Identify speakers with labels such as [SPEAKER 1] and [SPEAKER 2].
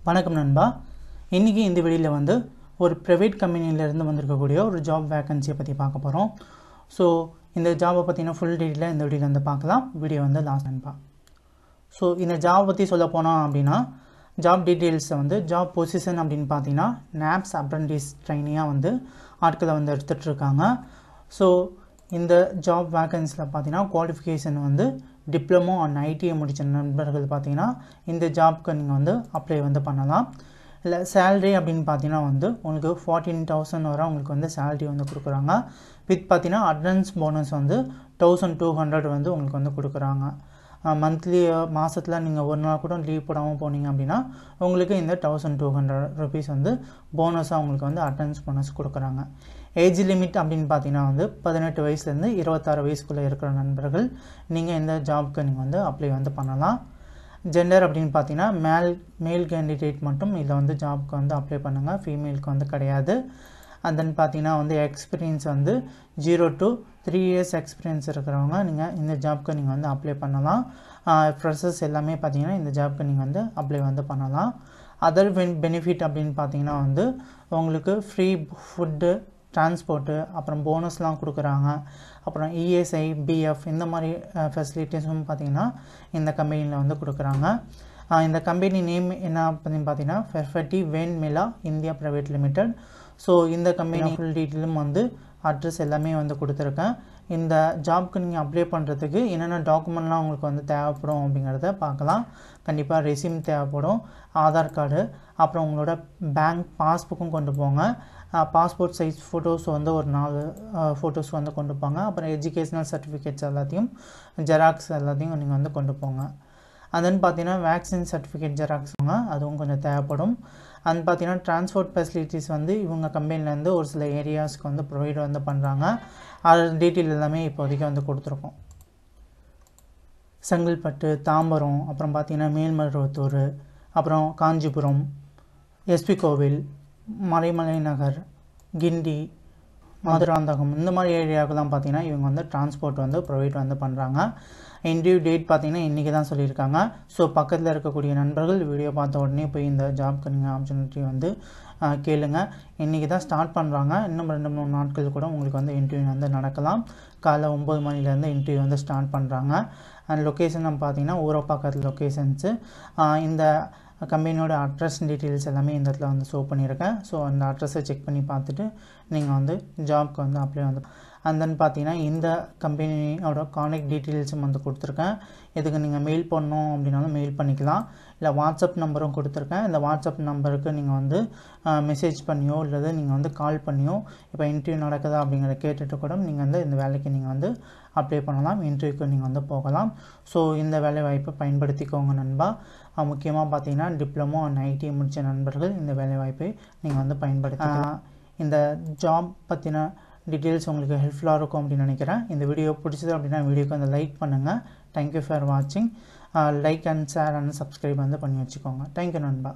[SPEAKER 1] வணக்கம் நண்பா. இன்றைக்கி இந்த வீடியோவில் வந்து ஒரு ப்ரைவேட் கம்பெனியிலேருந்து வந்திருக்கக்கூடிய ஒரு ஜாப் வேக்கன்சியை பற்றி பார்க்க போகிறோம். ஸோ இந்த ஜாபை பற்றின ஃபுல் டீட்டெயிலாக இந்த வீடியோவில் வந்து பார்க்கலாம். வீடியோ வந்து லாஸ்ட் நண்பா. ஸோ இந்த ஜாப் பற்றி சொல்ல போனோம் அப்படின்னா ஜாப் டீட்டெயில்ஸை வந்து ஜாப் பொசிஷன் அப்படின்னு பார்த்தீங்கன்னா நாப்ஸ் அப்ரண்டிஸ் ட்ரைனியாக வந்து ஆட்களை வந்து எடுத்துகிட்ருக்காங்க. ஸோ இந்த ஜாப் வேக்கன்சியில் பார்த்தீங்கன்னா குவாலிஃபிகேஷன் வந்து டிப்ளமோ அண்ட் ஐடிஐ முடித்த நண்பர்கள் பார்த்தீங்கன்னா இந்த ஜாப்க்கு நீங்கள் வந்து அப்ளை வந்து பண்ணலாம். இல்லை சேல்ரி அப்படின்னு பார்த்தீங்கன்னா வந்து உங்களுக்கு 14,000 வரை உங்களுக்கு வந்து சேல்ரி வந்து கொடுக்குறாங்க. வித் பார்த்தீங்கன்னா அட்வான்ஸ் போனஸ் வந்து 1,200 வந்து உங்களுக்கு வந்து கொடுக்குறாங்க. மந்த்லி மாதத்தில் நீங்கள் ஒரு நாள் கூட லீவ் போடாமல் போனீங்க அப்படின்னா உங்களுக்கு இந்த 1,200 ருபீஸ் வந்து போனஸாக உங்களுக்கு வந்து அட்டெண்டன்ஸ் போனஸ் கொடுக்குறாங்க. ஏஜ் லிமிட் அப்படின்னு பார்த்தீங்கன்னா வந்து 18 வயசுலேருந்து 26 வயசுக்குள்ளே இருக்கிற நண்பர்கள் நீங்கள் இந்த ஜாப்க்கு நீங்கள் வந்து அப்ளை வந்து பண்ணலாம். ஜெண்டர் அப்படின்னு பார்த்தீங்கன்னா மேல் கேண்டிடேட் மட்டும் இதில் வந்து ஜாப்க்கு வந்து அப்ளை பண்ணுங்கள், ஃபீமேலுக்கு வந்து கிடையாது. அண்ட் தென் பார்த்தீங்கன்னா வந்து எக்ஸ்பீரியன்ஸ் வந்து 0 to 3 years எக்ஸ்பீரியன்ஸ் இருக்கிறவங்க நீங்கள் இந்த ஜாப்க்கு நீங்கள் வந்து அப்ளை பண்ணலாம். ஃப்ரெஷர்ஸ் எல்லாமே பார்த்தீங்கன்னா இந்த ஜாப்க்கு நீங்கள் வந்து அப்ளை வந்து பண்ணலாம். அதர் பெனிஃபிட் அப்படின்னு பார்த்தீங்கன்னா வந்து உங்களுக்கு ஃப்ரீ ஃபுட்டு, டிரான்ஸ்போர்ட்டு, அப்புறம் போனஸ்லாம் கொடுக்குறாங்க. அப்புறம் இஎஸ்ஐ, பிஎஃப் இந்த மாதிரி ஃபெசிலிட்டிஸும் பார்த்திங்கன்னா இந்த கம்பெனியில் வந்து கொடுக்குறாங்க. இந்த கம்பெனி நேம் என்ன அப்படின்னு பார்த்தீங்கன்னா ஃபெர்ஃபெட்டி வேன் மிலா இந்தியா ப்ரைவேட் லிமிடெட். ஸோ இந்த கம்பெனி ஃபுல் டீட்டெயிலும் வந்து அட்ரஸ் எல்லாமே வந்து கொடுத்துருக்கேன். இந்த ஜாப்க்கு நீங்கள் அப்ளை பண்ணுறதுக்கு என்னென்ன டாக்குமெண்ட்லாம் உங்களுக்கு வந்து தேவைப்படும் அப்படிங்கிறத பார்க்கலாம். கண்டிப்பாக ரெஸ்யூம் தேவைப்படும், ஆதார் கார்டு, அப்புறம் உங்களோட பேங்க் பாஸ்புக்கும் கொண்டு போங்க. பாஸ்போர்ட் சைஸ் ஃபோட்டோஸ் வந்து ஒரு 4 ஃபோட்டோஸ் வந்து கொண்டு போங்க. அப்புறம் எஜுகேஷ்னல் சர்டிஃபிகேட்ஸ் எல்லாத்தையும் ஜெராக்ஸ் எல்லாத்தையும் நீங்கள் வந்து கொண்டு போங்க. அதுன்னு பார்த்தீங்கன்னா வேக்சின் சர்டிஃபிகேட் ஜெராக்ஸுங்க அதுவும் கொஞ்சம் தேவைப்படும். அண்ட் பார்த்தீங்கன்னா டிரான்ஸ்போர்ட் ஃபெசிலிட்டிஸ் வந்து இவங்க கம்பெனிலேருந்து ஒரு சில ஏரியாஸ்க்கு வந்து ப்ரொவைட் வந்து பண்ணுறாங்க. அது டீட்டெயில் எல்லாமே இப்போதைக்கு வந்து கொடுத்துருக்கோம். செங்கல்பட்டு, தாம்பரம், அப்புறம் பார்த்தீங்கன்னா மேல்மருவத்தூர், அப்புறம் காஞ்சிபுரம், எஸ்பி கோவில், மறைமலை நகர், கிண்டி, மதுராந்தகம் இந்த மாதிரி ஏரியாவுக்குலாம் பார்த்தீங்கன்னா இவங்க வந்து டிரான்ஸ்போர்ட் வந்து ப்ரொவைட் வந்து பண்ணுறாங்க. இன்டர்வியூ டேட் பார்த்தீங்கன்னா இன்றைக்கி தான் சொல்லியிருக்காங்க. ஸோ பக்கத்தில் இருக்கக்கூடிய நண்பர்கள் வீடியோ பார்த்த உடனே போய் இந்த ஜாப்க்கு நீங்கள் ஆப்பர்ச்சுனிட்டி வந்து கேளுங்க. இன்றைக்கி தான் ஸ்டார்ட் பண்ணுறாங்க. இன்னும் 2-3 நாட்கள் கூட உங்களுக்கு வந்து இன்டர்வியூ வந்து நடக்கலாம். காலைல 9 மணிலேருந்து இன்டர்வியூ வந்து ஸ்டார்ட் பண்ணுறாங்க. அண்ட் லொக்கேஷன் பபார்த்தீங்கன்னா ஊரப்பாக்கத்தில் லொக்கேஷன்ஸு. இந்த கம்பெனியோட அட்ரஸ் டீட்டெயில்ஸ் எல்லாமே இந்த இடத்துல வந்து ஷோ பண்ணியிருக்கேன். ஸோ அந்த அட்ரஸை செக் பண்ணி பார்த்துட்டு நீங்கள் வந்து ஜாப்க்கு வந்து அப்ளை வந்து அண்ட் தென் பார்த்தீங்கன்னா இந்த கம்பெனியோட கான்டாக்ட் டீட்டெயில்ஸும் வந்து கொடுத்துருக்கேன். இதுக்கு நீங்கள் மெயில் பண்ணணும் அப்படின்னாலும் மெயில் பண்ணிக்கலாம். இல்லை வாட்ஸ்அப் நம்பரும் கொடுத்துருக்கேன். இந்த வாட்ஸ்அப் நம்பருக்கு நீங்கள் வந்து மெசேஜ் பண்ணியோ இல்லை நீங்கள் வந்து கால் பண்ணியோ இப்போ இன்டர்வியூ நடக்குதா அப்படிங்கிறத கேட்டுட்டு கூட நீங்கள் வந்து இந்த வேலைக்கு நீங்கள் வந்து அப்ளை பண்ணலாம், இன்டர்வியூக்கு நீங்கள் வந்து போகலாம். ஸோ இந்த வேலை வாய்ப்பை பயன்படுத்திக்கோங்க நண்பா. முக்கியமாக பார்த்தீங்கன்னா டிப்ளமோ அண்ட் ஐடி முடித்த நண்பர்கள் இந்த வேலை வாய்ப்பை நீங்கள் வந்து பயன்படுத்திக்கலாம். இந்த ஜாப் பற்றின டீட்டெயில்ஸ் உங்களுக்கு ஹெல்ப்ஃபுல்லாக இருக்கும் அப்படின்னு நினைக்கிறேன். இந்த வீடியோ பிடிச்சது அப்படின்னா வீடியோக்கு வந்து லைக் பண்ணுங்கள். தேங்க்யூ ஃபார் வாட்சிங். Like and share and subscribe வந்து பண்ணி வச்சுக்கோங்க. தேங்க்யூ நண்பா.